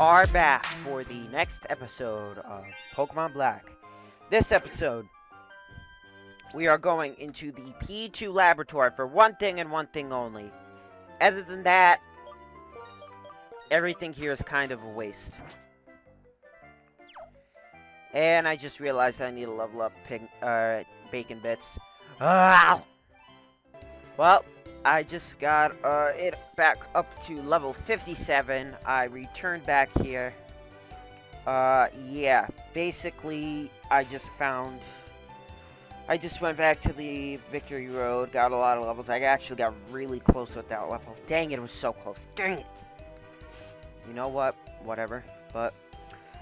are back for the next episode of Pokemon Black. This episode, we are going into the P2 laboratory for one thing and one thing only. Other than that, everything here is kind of a waste. And I just realized I need to level up Bacon Bits. Well, I just got it back up to level 57. I returned back here. Yeah, basically, I just went back to the Victory Road, got a lot of levels. I actually got really close with that level. Dang it, it was so close. Dang it. You know what? Whatever. But,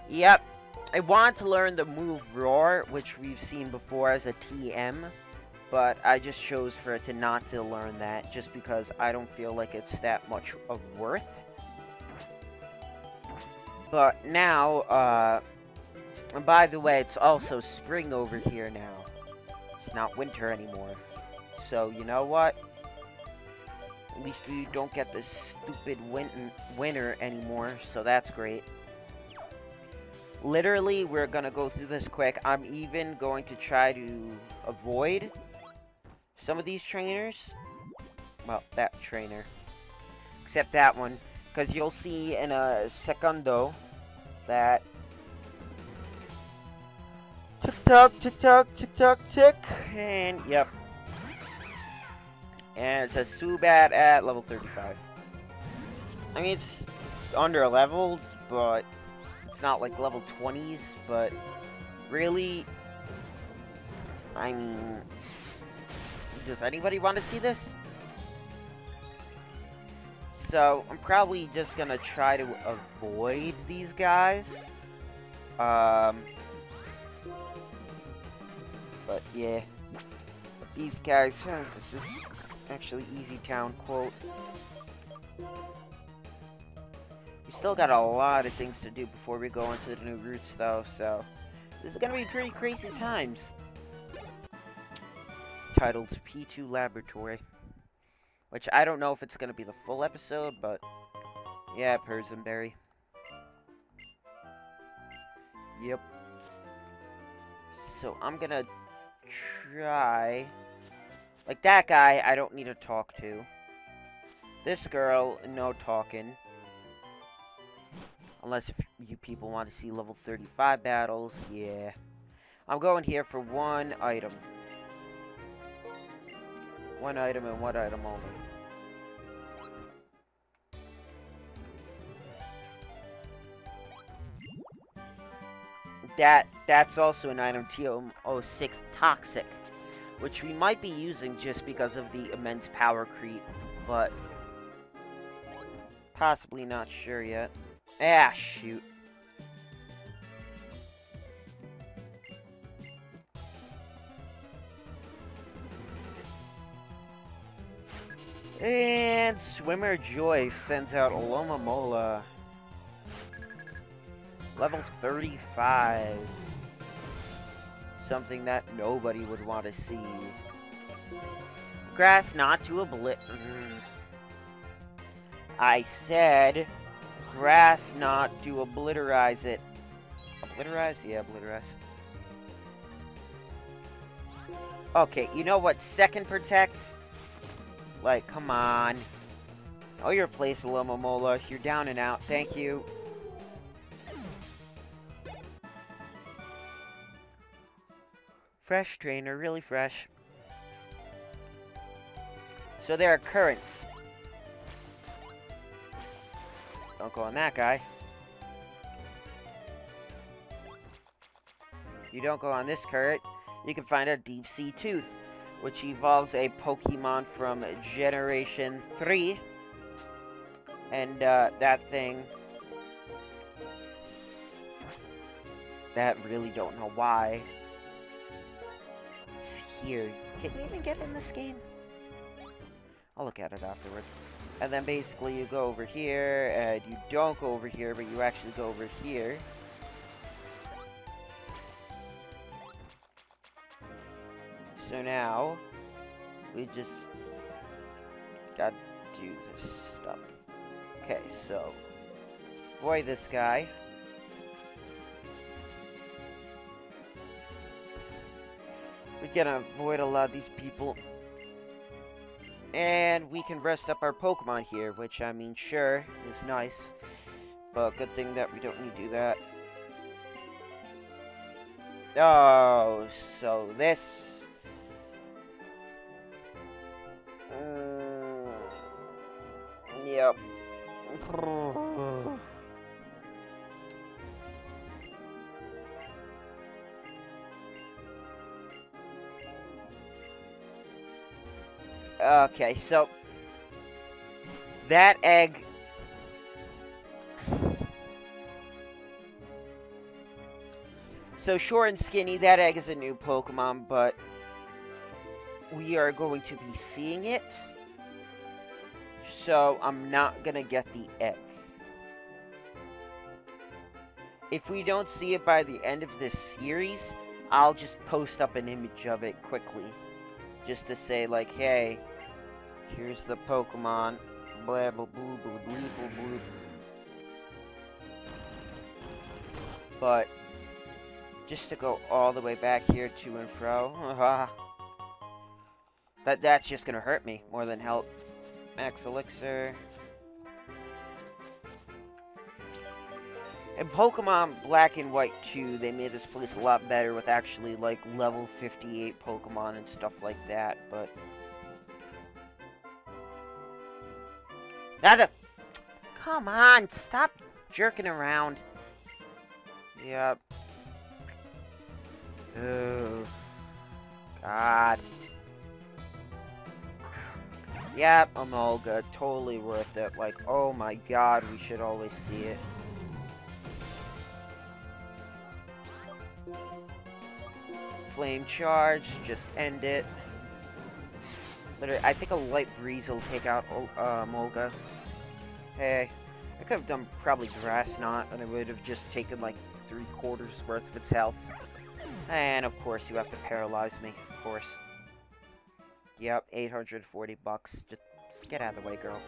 yep. I want to learn the move Roar, which we've seen before as a TM. But I just chose for it to not to learn that, just because I don't feel like it's that much of worth. But now, and by the way, it's also spring over here now. It's not winter anymore. So, you know what? At least we don't get this stupid winter anymore, so that's great. Literally, we're gonna go through this quick. I'm even going to try to avoid some of these trainers. Well, that trainer. Except that one. Because you'll see in a secundo that... Tick-tock, tick-tock, tick-tock, tick. And, yep. And it's a Zubat at level 35. I mean, it's under levels, but... It's not like level 20s, but... Really... I mean... Does anybody want to see this? So, I'm probably just gonna try to avoid these guys. But, yeah. These guys, this is actually Easy Town quote. We still got a lot of things to do before we go into the new routes, though, so... This is gonna be pretty crazy times. Titled P2 Laboratory. Which I don't know if it's gonna be the full episode, but... Yeah, Persenberry. Yep. So, I'm gonna try... Like, that guy, I don't need to talk to. This girl, no talking. Unless if you people want to see level 35 battles, yeah. I'm going here for one item. One item and one item only. That's also an item, TM06 Toxic, which we might be using just because of the immense power creep, but possibly not sure yet. Ah, shoot. And Swimmer Joy sends out Alomomola. Level 35. Something that nobody would want to see. Grass not to I said grass not to obliterize it. Obliterize? Yeah, obliterize. Okay, you know what second protects? Like, come on. Oh, your place, Alomomola. You're down and out. Thank you. Fresh trainer, really fresh. So there are currents. Don't go on that guy. You don't go on this current. You can find a Deep Sea Tooth, which evolves a Pokemon from Generation 3. And, that thing... That really don't know why. It's here. Can you even get in this game? I'll look at it afterwards. And then basically you go over here, and you don't go over here, but you actually go over here. So now... We just gotta do this stuff. Okay, so avoid this guy. We're gonna avoid a lot of these people. And we can rest up our Pokemon here, which, I mean, sure, is nice. But good thing that we don't need to do that. Oh, so this... Yep. Okay, so that egg. So short and skinny, that egg is a new Pokemon, but we are going to be seeing it. So I'm not gonna get the egg. If we don't see it by the end of this series, I'll just post up an image of it quickly. Just to say, like, hey, here's the Pokemon. Blah, blah, blah, blah, blah, blah, blah. But, just to go all the way back here to and fro. That's just gonna hurt me more than help. Max Elixir. In Pokemon Black and White 2, they made this place a lot better with actually, like, level 58 Pokemon and stuff like that, but... Come on, stop jerking around. Yep. Oh. God. Yep, Emolga, totally worth it. Like, oh my god, we should always see it. Flame charge, just end it. Literally, I think a light breeze will take out Emolga. Hey, I could have done probably Grass Knot, and it would have just taken like 3/4 worth of its health. And of course, you have to paralyze me, of course. Yep, 840 bucks. Just get out of the way, girl.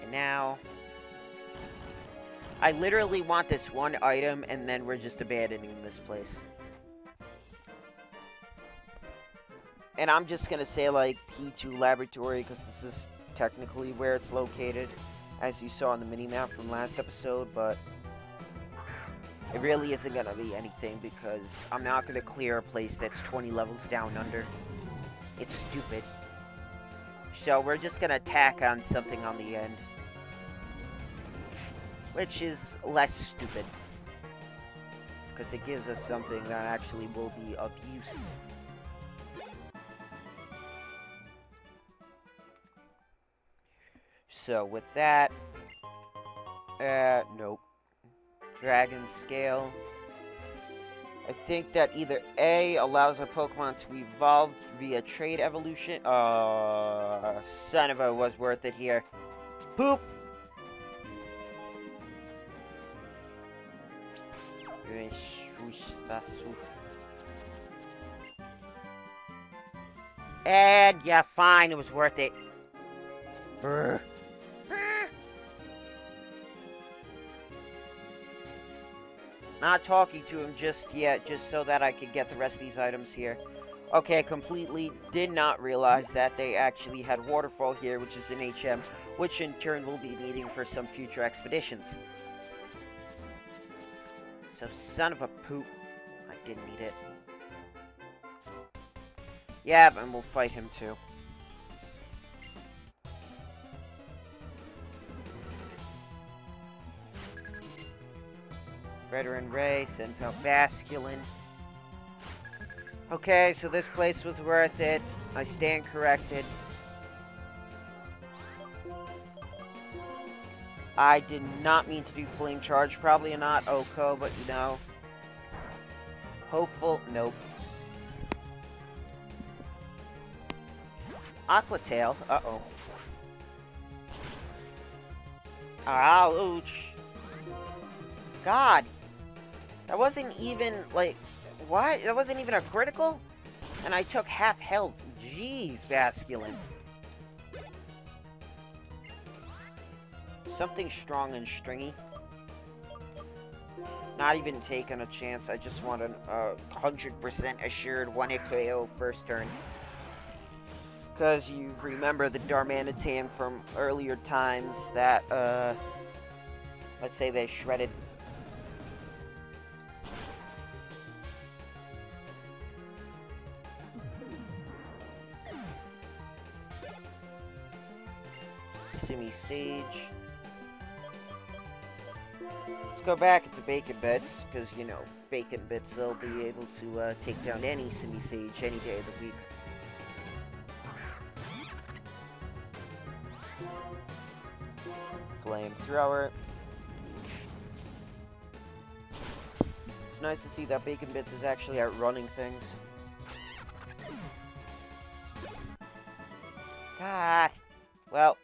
And now, I literally want this one item, and then we're just abandoning this place. And I'm just gonna say, like, P2 Laboratory, because this is technically where it's located, as you saw on the mini-map from last episode, but it really isn't gonna be anything, because I'm not gonna clear a place that's 20 levels down under. It's stupid. So we're just gonna tack on something on the end, which is less stupid, because it gives us something that actually will be of use. So with that, nope. Dragon Scale. I think that either A, allows our Pokemon to evolve via trade evolution. Son of a, was worth it here. Poop! And yeah, fine, it was worth it. Brr. Not talking to him just yet, just so that I could get the rest of these items here. Okay, completely did not realize that they actually had Waterfall here, which is an HM, which in turn we'll be needing for some future expeditions. So, son of a poop. I didn't need it. Yeah, and we'll fight him too. Veteran Ray sends out Basculin. Okay, so this place was worth it. I stand corrected. I did not mean to do Flame Charge. Probably not Oko, but you know. Hopeful. Nope. Aqua Tail. Uh-oh. Ouch. God. That wasn't even, like, what? That wasn't even a critical? And I took half health. Jeez, Basculin. Something strong and stringy. Not even taking a chance. I just want an 100% assured 1-hit KO first turn. Because you remember the Darmanitan from earlier times that, let's say they shredded. Simi Sage. Let's go back into Bacon Bits, because, you know, Bacon Bits will be able to take down any Simi Sage any day of the week. Flamethrower. It's nice to see that Bacon Bits is actually outrunning things. God. Well,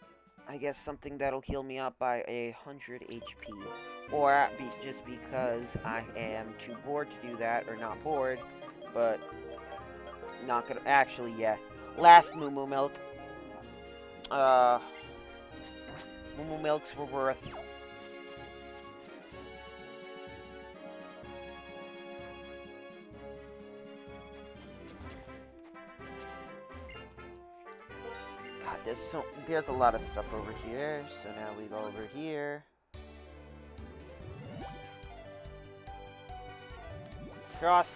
I guess something that'll heal me up by 100 HP. Or just because I am too bored to do that, or not bored, but not gonna... Actually, yeah. Last Moo Moo Milk. Moo Moo Milks were worth... God, there's a lot of stuff over here, so now we go over here. Cross.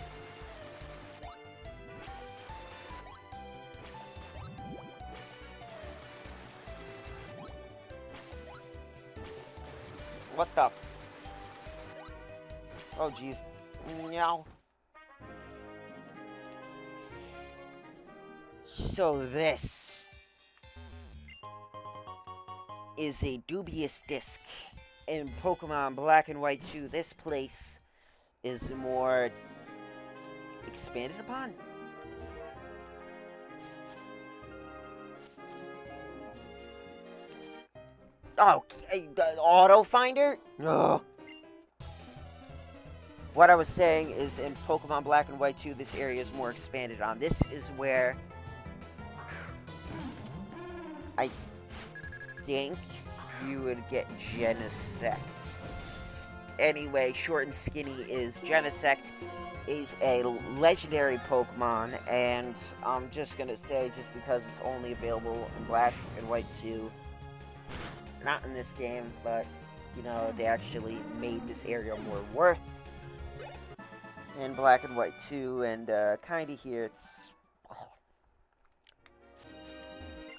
What the? Oh, jeez. Meow. So this is a dubious disc. In Pokemon Black and White 2, this place is more expanded upon. Oh, auto finder? Ugh. What I was saying is in Pokemon Black and White 2, this area is more expanded on. This is where I think you would get Genesect. Anyway, short and skinny is Genesect is a legendary Pokemon, and I'm just gonna say, just because it's only available in Black and White 2, not in this game, but, you know, they actually made this area more worth in Black and White 2, and kinda here it's... Oh.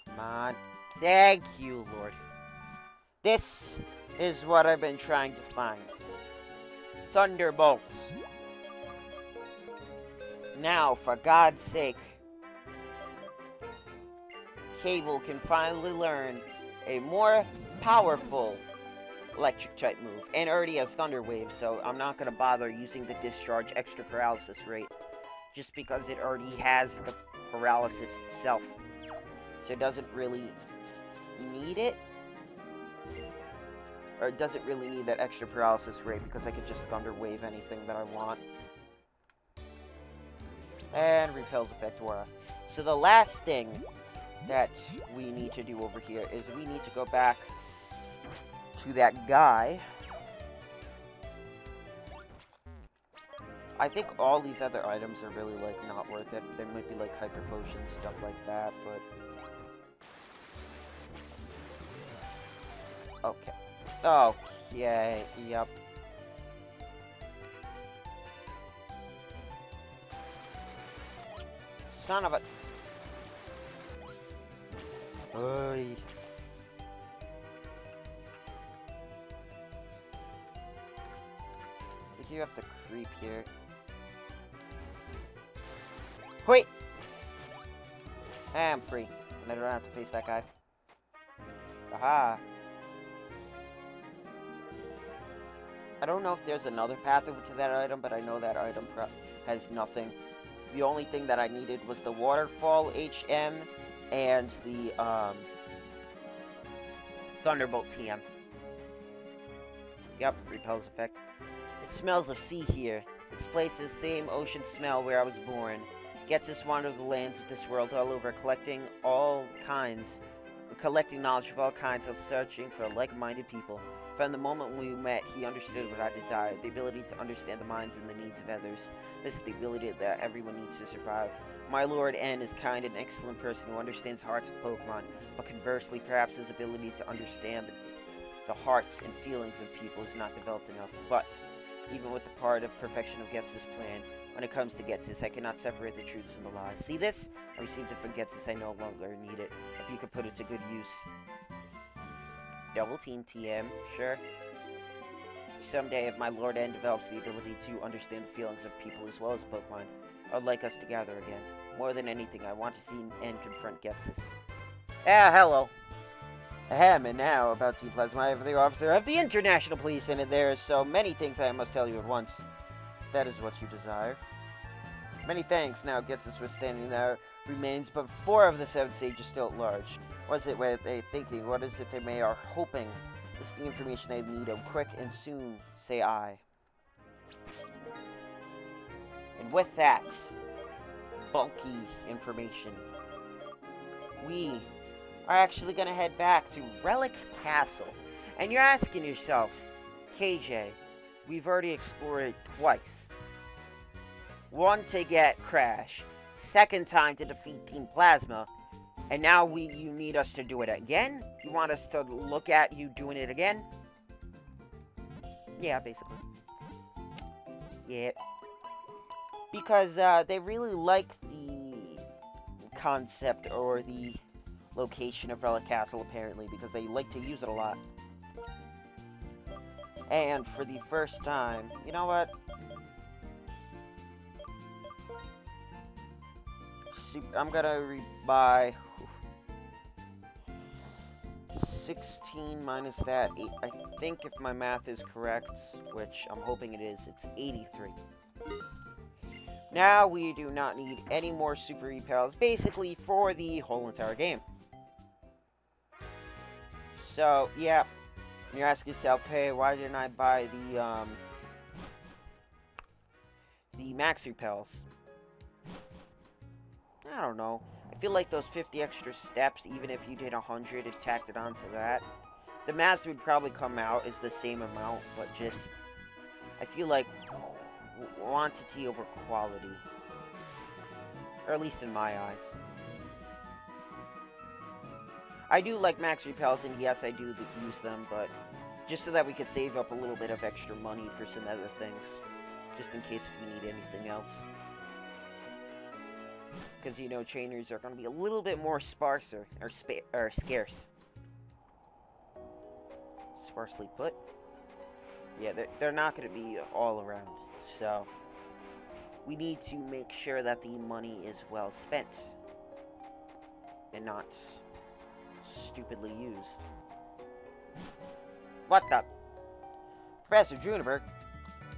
Come on. Thank you, Lord. This is what I've been trying to find. Thunderbolts. Now, for God's sake, Cable can finally learn a more powerful electric type move. And already has Thunder Wave, so I'm not going to bother using the Discharge extra paralysis rate. Just because it already has the paralysis itself. So it doesn't really need it. Or it doesn't really need that extra paralysis rate because I could just Thunder Wave anything that I want. And Repel's effect wore off. So the last thing that we need to do over here is we need to go back to that guy. I think all these other items are really, like, not worth it. There might be, like, Hyper Potions, stuff like that, but... Okay. Okay, yep. Son of a... Oy. I think you have to creep here. Wait! I'm free. And I don't have to face that guy. Aha! I don't know if there's another path over to that item, but I know that item has nothing. The only thing that I needed was the Waterfall HM and the Thunderbolt TM. Yep, Repel's effect. It smells of sea here. This place is the same ocean smell where I was born. Getsus wandered the lands of this world all over, collecting knowledge of all kinds and searching for like-minded people. From the moment we met, he understood what I desired, the ability to understand the minds and the needs of others. This is the ability that everyone needs to survive. My Lord N is kind and excellent person who understands hearts of Pokemon, but conversely, perhaps his ability to understand the hearts and feelings of people is not developed enough. But, even with the part of perfection of Getsus' plan, when it comes to Getsus, I cannot separate the truth from the lies. See this? I received it from Getsus, I no longer need it. If you could put it to good use. Double Team TM, sure. Someday, if my Lord N develops the ability to understand the feelings of people as well as Pokemon, I'd like us to gather again. More than anything, I want to see N confront Getsus. Ah, hello. Ahem, and now, about Team Plasma, I am the officer of the International Police, and there are so many things I must tell you at once. That is what you desire. Many thanks. Now Getsus was standing there, remains, but 4 of the 7 sages still at large. What is it were they thinking? What is it they may are hoping? This is the information I need, quick and soon, say I. And with that bulky information, we are actually going to head back to Relic Castle. And you're asking yourself, KJ, we've already explored it twice. One to get Crash, second time to defeat Team Plasma, and now you need us to do it again? You want us to look at you doing it again? Yeah, basically. Yeah. Because they really like the concept or the location of Relic Castle, apparently, because they like to use it a lot. And for the first time, you know what? I'm gonna buy 16 minus that 8. I think if my math is correct, which I'm hoping it is, it's 83. Now we do not need any more super repels, basically for the whole entire game. So yeah, you're asking yourself, hey, why didn't I buy the max repels? I don't know. I feel like those 50 extra steps, even if you did 100 and tacked it onto that, the math would probably come out as the same amount, but just, I feel like quantity over quality. Or at least in my eyes. I do like max repels, and yes, I do use them, but just so that we could save up a little bit of extra money for some other things. Just in case if we need anything else. Because, you know, trainers are going to be a little bit more sparser, or scarce. Sparsely put. Yeah, they're not going to be all around. So, we need to make sure that the money is well spent. And not stupidly used. What the? Professor Juniper?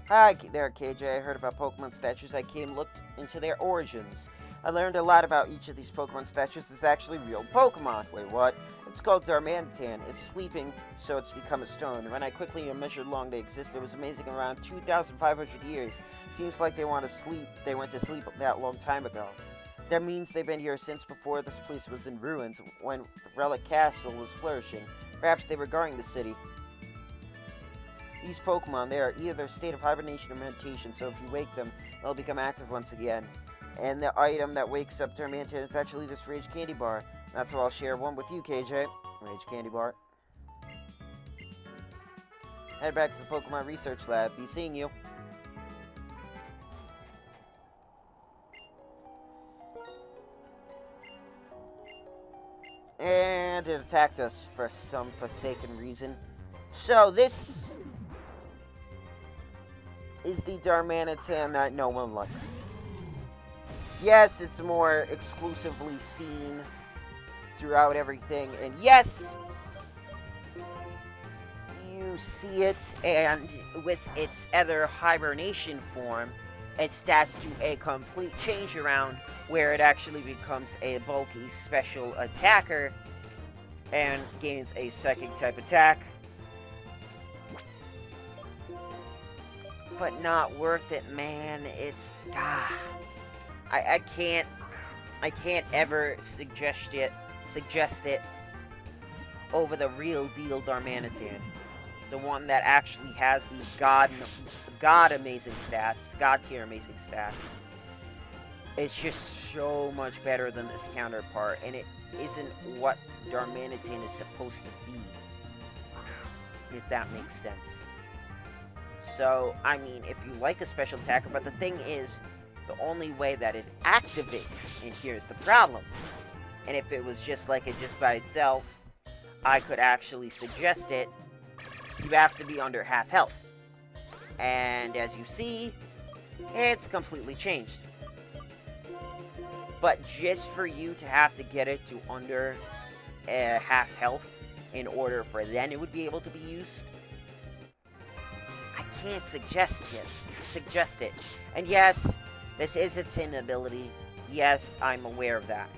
Hi there, KJ. I heard about Pokemon statues. I looked into their origins. I learned a lot about each of these Pokemon statues. It's actually real Pokemon. Wait, what? It's called Darmanitan. It's sleeping, so it's become a stone. When I quickly measured how long they existed, it was amazing. Around 2,500 years. Seems like they went to sleep that long time ago. That means they've been here since before this place was in ruins, when Relic Castle was flourishing. Perhaps they were guarding the city. These Pokemon, they are either a state of hibernation or meditation, so if you wake them, they'll become active once again. And the item that wakes up Darmanitan is actually this Rage Candy Bar. That's why I'll share one with you, KJ. Rage Candy Bar. Head back to the Pokemon Research Lab. Be seeing you. And it attacked us for some forsaken reason. So this is the Darmanitan that no one likes. Yes, it's more exclusively seen throughout everything, and yes, you see it, and with its other hibernation form, it starts to a complete change around where it actually becomes a bulky special attacker and gains a psychic type attack. but not worth it, man. It's I can't ever suggest it over the real deal Darmanitan, the one that actually has the god amazing stats, god tier amazing stats. It's just so much better than this counterpart, and it isn't what Darmanitan is supposed to be, if that makes sense. So, I mean, if you like a special attacker, but the thing is, the only way that it activates, and here's the problem, and if it was just like it just by itself, I could actually suggest it, you have to be under half health. And as you see, it's completely changed. But just for you to have to get it to under half health in order for then it would be able to be used, I can't suggest it. And yes, this is its hidden ability. Yes, I'm aware of that.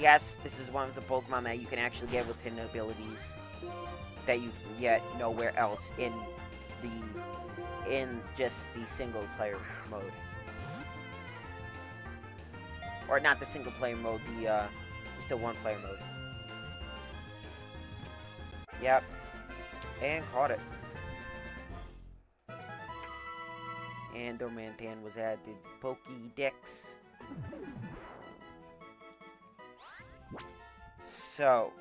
Yes, this is one of the Pokemon that you can actually get with hidden abilities that you can get nowhere else in just the single player mode. Or not the single player mode, just the one player mode. Yep. And caught it. And Darmanitan was added to Pokédex. So,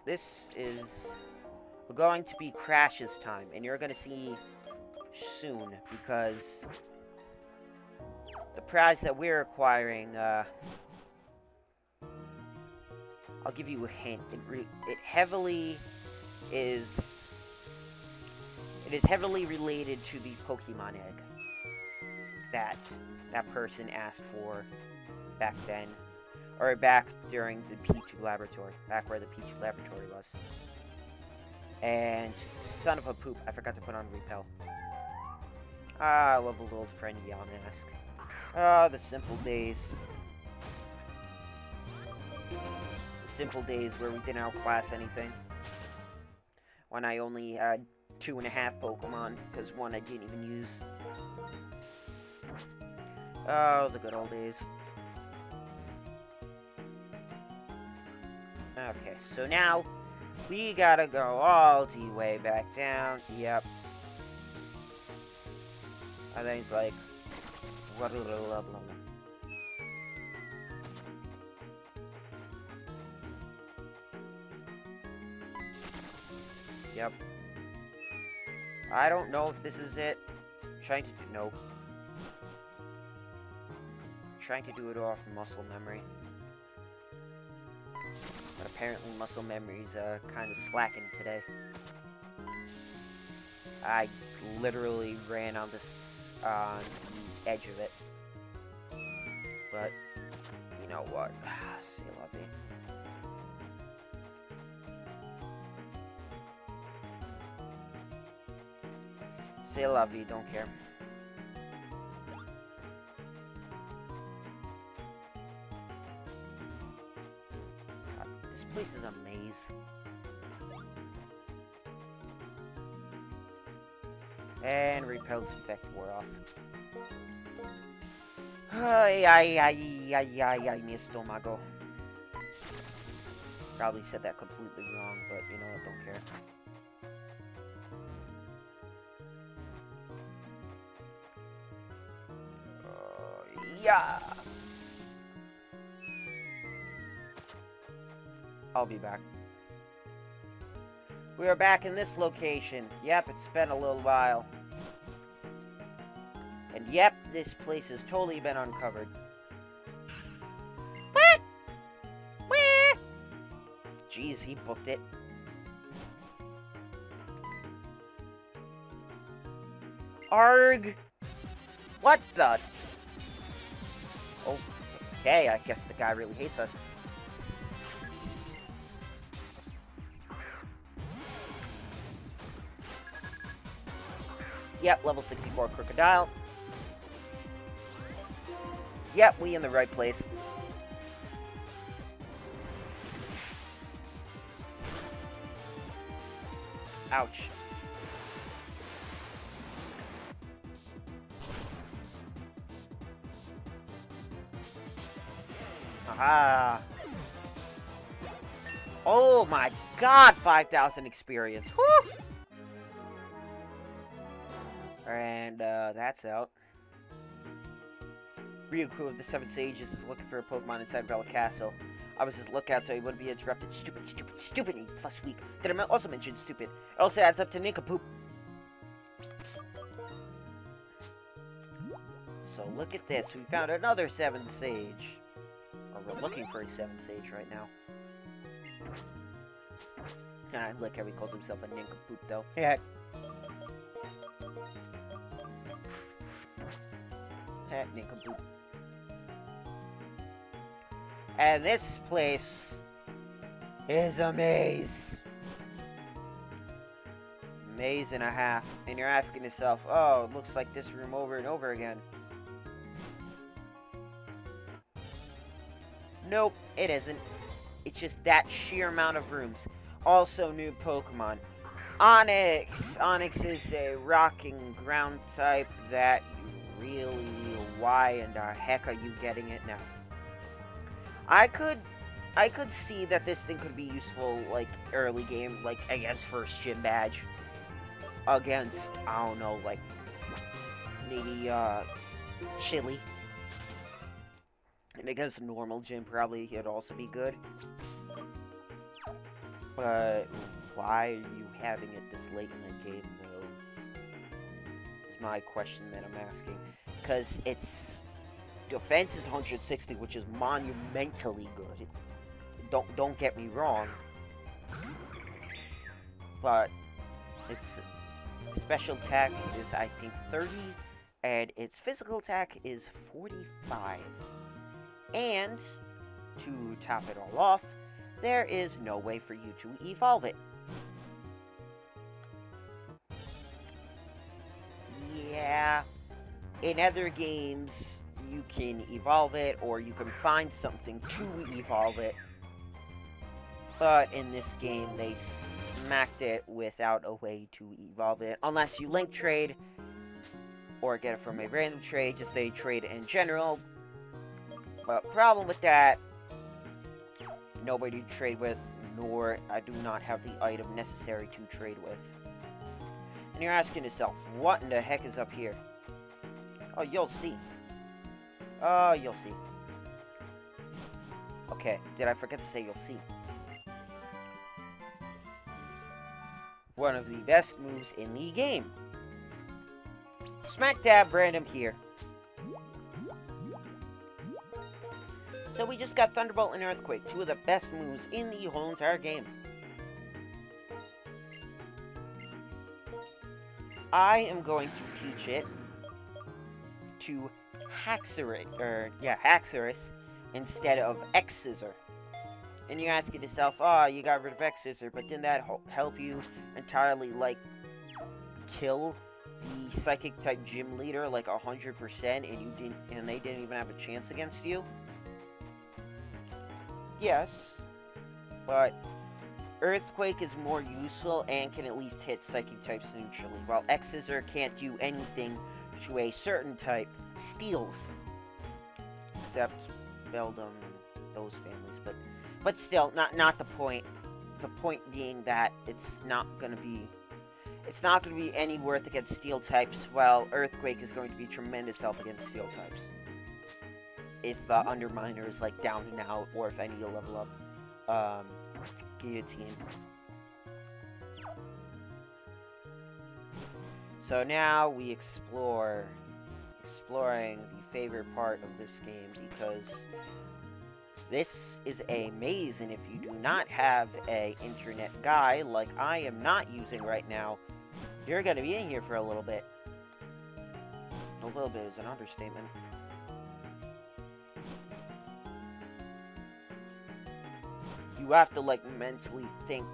this is going to be Crash's time, and you're going to see soon, because the prize that we're acquiring, I'll give you a hint. It is heavily related to the Pokemon egg that person asked for back then, or back during the P2 laboratory, back where the P2 laboratory was. And son of a poop, I forgot to put on repel. I love a little friend Yamask. Ah, the simple days. The simple days where we didn't outclass anything. When I only had 2.5 Pokemon, because one I didn't even use. Oh, the good old days. Okay, so now we gotta go all the way back down. Yep. I think it's like... Yep. I don't know if this is it. I'm trying to do... Nope. I'm trying to do it off muscle memory. But apparently muscle memory's kind of slacking today. I literally ran on this, on the edge of it. But, you know what? C'est la vie. C'est la vie, don't care. God, this place is a maze. And Repel's effect wore off. Ay, mi estómago. Probably said that completely wrong, but you know what, don't care. Yeah! I'll be back. We are back in this location. Yep, it's been a little while. And yep, this place has totally been uncovered. What? Where? Jeez, he booked it. Arg! What the? Okay, I guess the guy really hates us. Yep, level 64 Crocodile. Yep, we in the right place. Ouch. Aha! Oh my god, 5,000 experience. Woo! And, that's out. Ryuku of the Seven Sages is looking for a Pokemon inside Relic Castle. I was his lookout so he wouldn't be interrupted. Stupid, stupid, stupid. E plus weak. Did I also mention stupid? It also adds up to nincompoop. So look at this. We found another 7 Sage. Or we're looking for a 7 Sage right now. And I like how he calls himself a nincompoop though. Yeah. Nincompoop. And this place is a maze. Maze and a half. And you're asking yourself, oh, it looks like this room over and over again. Nope, it isn't. It's just that sheer amount of rooms. Also new Pokemon. Onix. Onix is a rocking ground type that you really... Why in the heck are you getting it now? I could see that this thing could be useful, like, early game, like, against first gym badge. Against, I don't know, like, maybe, Chili. And against normal gym, probably, it'd also be good. But, why are you having it this late in the game, though? Is my question that I'm asking. Because its defense is 160, which is monumentally good. Don't get me wrong. But its special attack is, I think, 30, and its physical attack is 45. And to top it all off, there is no way for you to evolve it. Yeah. In other games, you can evolve it, or you can find something to evolve it. But in this game, they smacked it without a way to evolve it. Unless you link trade, or get it from a random trade, just a trade in general. But problem with that, nobody to trade with, nor I do not have the item necessary to trade with. And you're asking yourself, what in the heck is up here? Oh, you'll see. Oh, you'll see. Okay, did I forget to say you'll see? One of the best moves in the game. Smack dab random here. So we just got Thunderbolt and Earthquake, two of the best moves in the whole entire game. I am going to teach it to Haxorus instead of X-Scissor. And you're asking yourself, oh, you got rid of X-Scissor, but didn't that help you entirely, like, kill the Psychic-type gym leader, like, 100%, and they didn't even have a chance against you? Yes, but Earthquake is more useful and can at least hit Psychic types neutrally, while X-Scissor can't do anything to a certain type, Steals. Except Beldum and those families, but still, not the point. The point being that it's not gonna be any worth against Steel types, while Earthquake is going to be tremendous help against Steel types. If Underminer is like down and out, or if I need to level up Guillotine. So now we exploring the favorite part of this game, because this is a maze, and if you do not have a internet guy like I am not using right now, you're gonna be in here for a little bit. A little bit is an understatement. You have to, like, mentally think.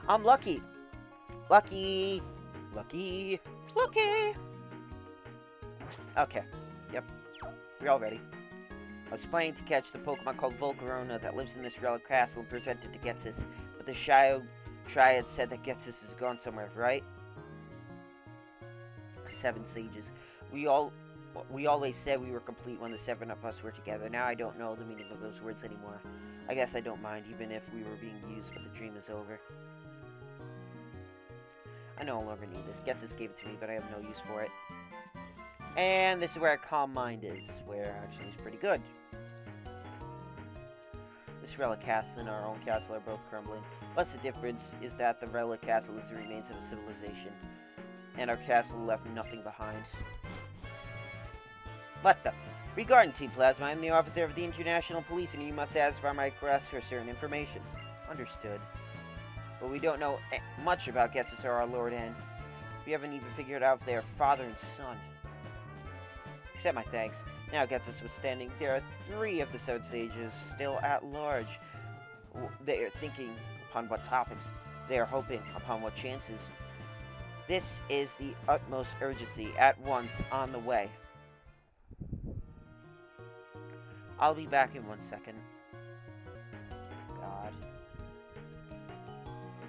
I'm lucky. Lucky. Lucky. Lucky. Okay. Yep. We're all ready. I was planning to catch the Pokemon called Volcarona that lives in this Relic Castle and present it to Getsus, but the Triad said that Getsus is gone somewhere, right? 7 Sages. We all We always said we were complete when the 7 of us were together. Now I don't know the meaning of those words anymore. I guess I don't mind, even if we were being used, but the dream is over. I no longer need this. Getsus gave it to me, but I have no use for it. And this is where Calm Mind is, where actually it's pretty good. This Relic Castle and our own castle are both crumbling. What's the difference is that the Relic Castle is the remains of a civilization, and our castle left nothing behind. What the? Regarding Team Plasma, I'm the officer of the International Police, and you must satisfy my request for certain information. Understood. But we don't know much about Getsus or our Lord N. We haven't even figured out if they are father and son. Accept my thanks. Now Getsus was standing. There are 3 of the 7 sages still at large. They are thinking upon what topics. They are hoping upon what chances. This is the utmost urgency. At once, on the way. I'll be back in 1 second. God.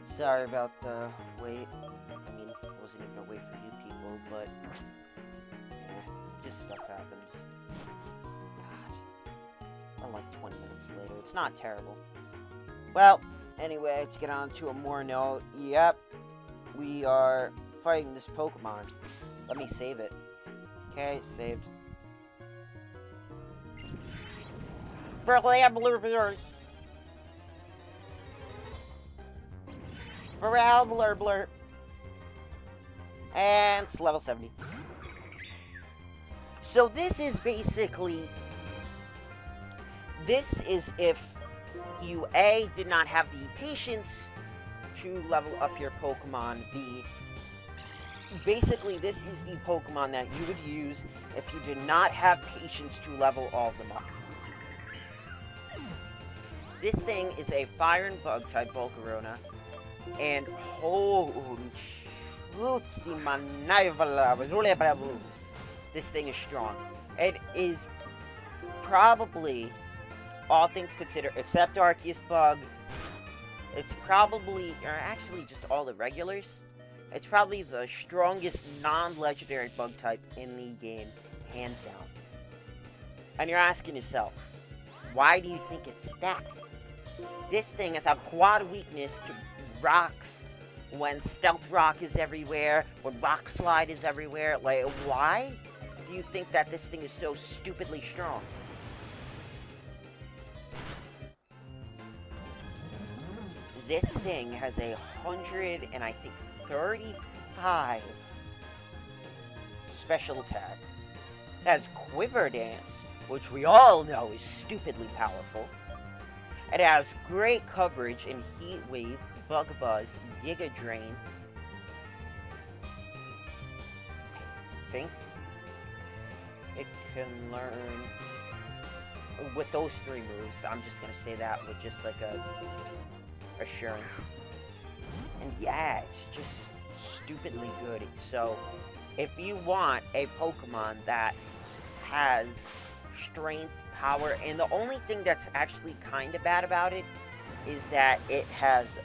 Sorry about the wait. I mean, it wasn't even a wait for you people, but... yeah, just stuff happened. God. Like 20 minutes later. It's not terrible. Well, anyway, to get on to a more note. Yep. We are fighting this Pokemon. Let me save it. Okay, saved. Blur. And it's level 70. So this is basically... this is if you A, did not have the patience to level up your Pokemon, B, basically this is the Pokemon that you would use if you did not have patience to level all of them up. This thing is a fire and bug type Volcarona, and holy this thing is strong. It is probably, all things considered, except Arceus Bug, it's probably, or actually just all the regulars, it's probably the strongest non-legendary bug type in the game, hands down. And you're asking yourself, why do you think it's that? This thing has a quad weakness to rocks when Stealth Rock is everywhere, when Rock Slide is everywhere. Like, why do you think that this thing is so stupidly strong? This thing has 135 special attack. It has Quiver Dance, which we all know is stupidly powerful. It has great coverage in Heat Wave, Bug Buzz, Giga Drain. I think it can learn with those 3 moves. I'm just gonna say that with just like a assurance. And yeah, it's just stupidly good. So if you want a Pokemon that has strength, power, and the only thing that's actually kind of bad about it is that it has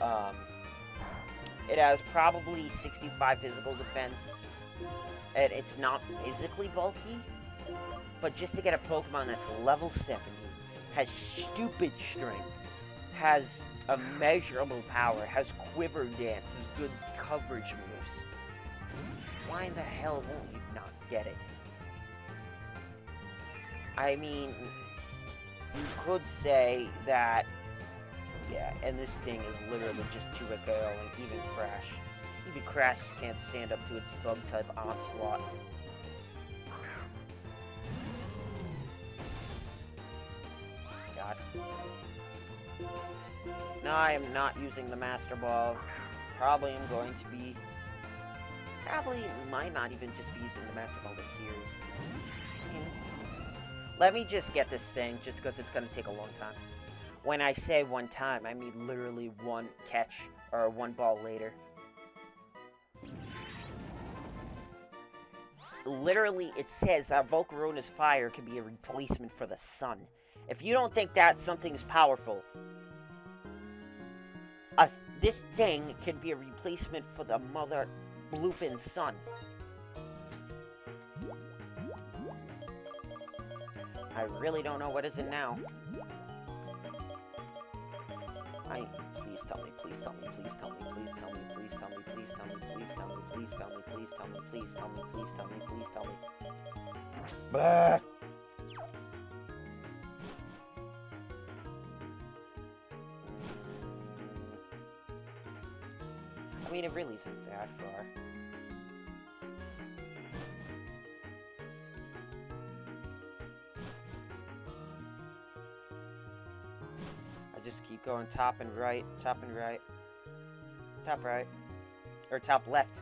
probably 65 physical defense, and it's not physically bulky, but just to get a Pokemon that's level 70, has stupid strength, has immeasurable power, has Quiver Dance, has good coverage moves, why in the hell won't you not get it? I mean, you could say that, yeah, and this thing is literally just too KO, and even Crash just can't stand up to its bug-type onslaught. God. No, I am not using the Master Ball. Probably might not even just be using the Master Ball this series. Let me just get this thing, just because it's going to take a long time. When I say one time, I mean literally one catch, or 1 ball later. Literally, it says that Volcarona's fire can be a replacement for the sun. If you don't think that something's powerful, this thing can be a replacement for the Mother Blooping sun. I really don't know what is it now. Please tell me, please tell me, please tell me, please tell me, please tell me, please tell me, please tell me, please tell me, please tell me, please tell me, please tell me, please tell me. Bah! I mean, it really isn't that far. I just keep going top and right, top and right, top right, or top left,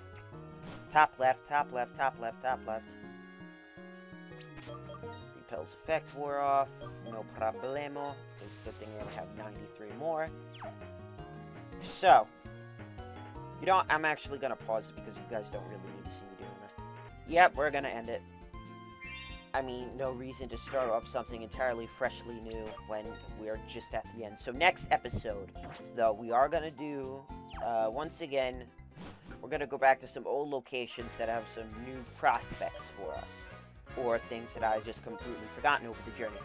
top left, top left, top left, top left. Repel's effect wore off, no problemo. It's a good thing we only have 93 more. So, you know, I'm actually gonna pause it because you guys don't really need to see me doing this. Yep, we're gonna end it. I mean, no reason to start off something entirely freshly new when we are just at the end. So next episode, though, we are going to do, once again, we're going to go back to some old locations that have some new prospects for us. Or things that I just completely forgotten over the journey.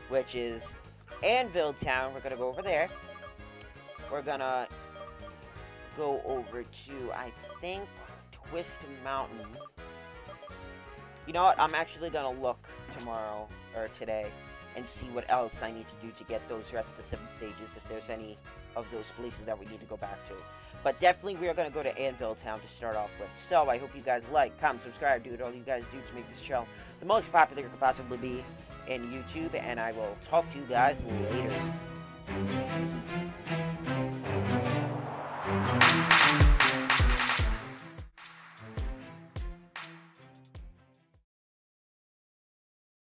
Which is Anvil Town. We're going to go over there. We're going to go over to, I think, Twist Mountain. You know what? I'm actually going to look tomorrow, or today, and see what else I need to do to get those rest of the 7 stages, if there's any of those places that we need to go back to. But definitely we are going to go to Anvil Town to start off with. So I hope you guys like, comment, subscribe, do what all you guys do to make this channel the most popular it could possibly be in YouTube, and I will talk to you guys later.